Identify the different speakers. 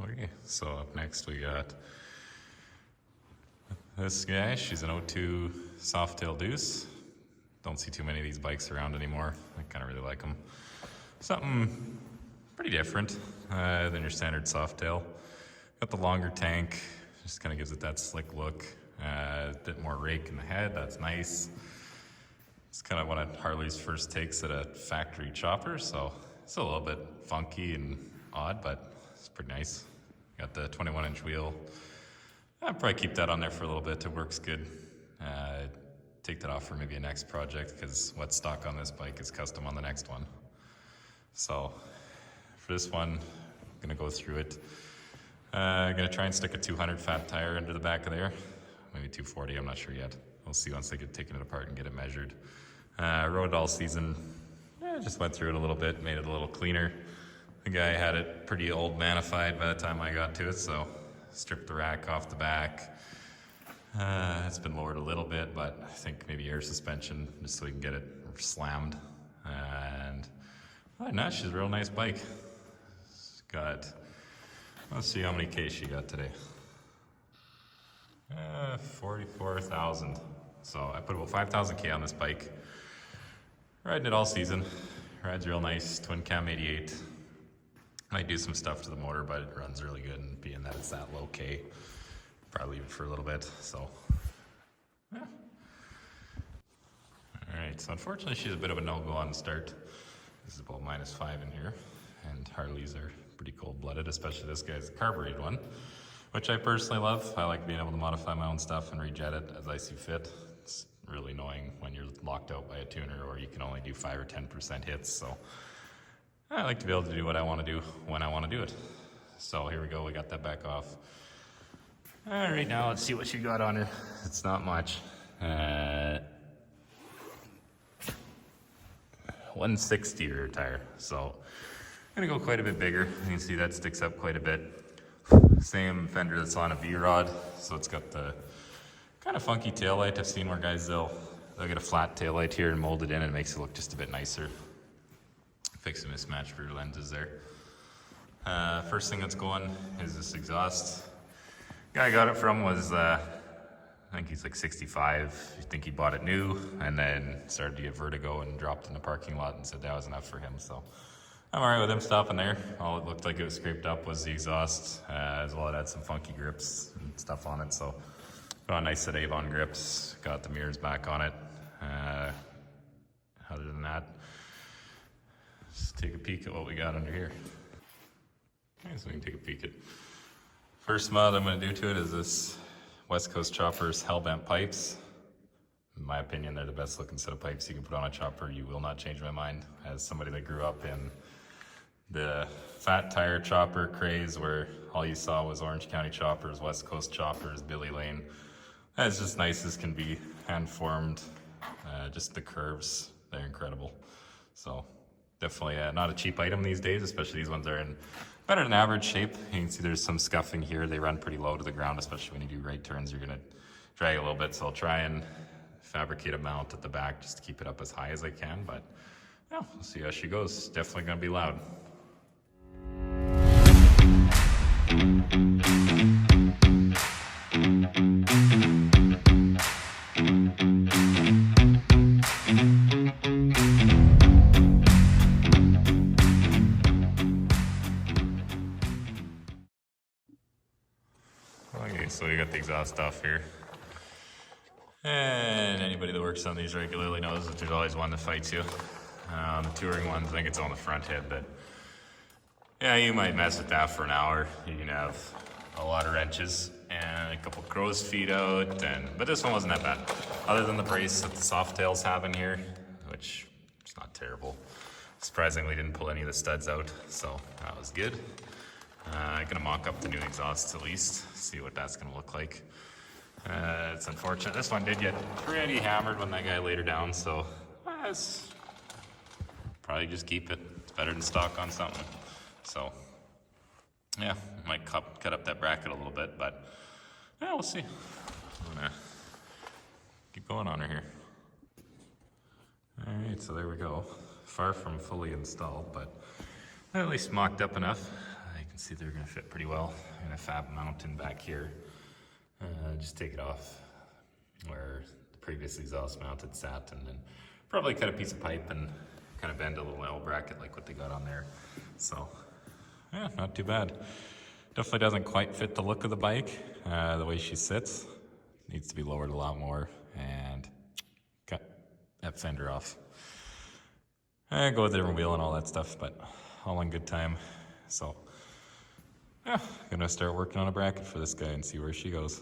Speaker 1: Okay, so up next we got this guy. She's an 02 Softail Deuce. Don't see too many of these bikes around anymore. I kind of really like them. Something pretty different than your standard Softail. Got the longer tank, just kind of gives it that slick look. A bit more rake in the head, that's nice. It's kind of one of Harley's first takes at a factory chopper, so it's a little bit funky and odd, but it's pretty nice. Got the 21-inch wheel. I'll probably keep that on there for a little bit. It works good. Take that off for maybe a next project because what's stock on this bike is custom on the next one. So for this one, I'm gonna go through it. I'm gonna try and stick a 200 fat tire under the back of there. Maybe 240, I'm not sure yet. We'll see once I get taken it apart and get it measured. Rode it all season. Just went through it a little bit, made it a little cleaner. The guy had it pretty old manified by the time I got to it, so stripped the rack off the back. It's been lowered a little bit, but I think maybe air suspension just so we can get it slammed. And other than that, she's a real nice bike. It's got, let's see how many Ks she got today. 44,000. So I put about 5,000 K on this bike. Riding it all season. Rides real nice, twin cam 88. Might do some stuff to the motor, but it runs really good, and being that it's that low K, probably leave it for a little bit, so. Yeah. All right, so unfortunately she's a bit of a no-go on the start. This is about -5 in here, and Harleys are pretty cold-blooded, especially this guy's carbureted one, which I personally love. I like being able to modify my own stuff and rejet it as I see fit. It's really annoying when you're locked out by a tuner or you can only do 5 or 10% hits, so I like to be able to do what I want to do when I want to do it. So here we go, we got that back off. All right, now let's see what she got on her. It's not much. 160 rear tire, so I'm gonna go quite a bit bigger. You can see that sticks up quite a bit. Same fender that's on a V-rod, so it's got the kind of funky taillight. I've seen where guys, they'll get a flat taillight here and mold it in and it makes it look just a bit nicer. Fix the mismatched rear lenses there. First thing that's going is this exhaust. Guy I got it from was, I think he's like 65. I think he bought it new and then started to get vertigo and dropped in the parking lot and said that was enough for him. So I'm all right with him stopping there. All it looked like it was scraped up was the exhaust, as well. It had some funky grips and stuff on it. So got a nice set of Avon grips, got the mirrors back on it. Other than that, let's take a peek at what we got under here. Okay, so we can take a peek at. First mod I'm going to do to it is this West Coast Choppers Hellbent pipes. In my opinion, they're the best looking set of pipes you can put on a chopper. You will not change my mind. As somebody that grew up in the fat tire chopper craze where all you saw was Orange County choppers, West Coast choppers, Billy Lane. That's just nice as can be, hand formed. Just the curves, they're incredible. So definitely not a cheap item these days, especially these ones are in better than average shape. You can see there's some scuffing here. They run pretty low to the ground, especially when you do right turns. You're gonna drag a little bit, so I'll try and fabricate a mount at the back just to keep it up as high as I can, but yeah, we'll see how she goes. Definitely gonna be loud. Okay, so we got the exhaust off here. And anybody that works on these regularly knows that there's always one that fights you. The touring ones, I think it's on the front head, but yeah, you might mess with that for an hour. You can have a lot of wrenches and a couple crow's feet out, but this one wasn't that bad. Other than the brace that the Softails have in here, which is not terrible. Surprisingly, didn't pull any of the studs out, so that was good. I'm gonna mock up the new exhausts at least, see what that's gonna look like. It's unfortunate. This one did get pretty hammered when that guy laid her down, so it's probably just keep it. It's better than stock on something. So yeah, might cut up that bracket a little bit, but yeah, we'll see. I'm gonna keep going on her here. All right, so there we go. Far from fully installed, but at least mocked up enough. I can see they're gonna fit pretty well. I'm gonna fab mount in back here. Just take it off where the previous exhaust mounted sat, and then probably cut a piece of pipe and kind of bend a little L bracket like what they got on there. So yeah, not too bad. Definitely doesn't quite fit the look of the bike, the way she sits. Needs to be lowered a lot more, and cut that fender off. Go with a different wheel and all that stuff, but all in good time. So yeah, gonna start working on a bracket for this guy and see where she goes.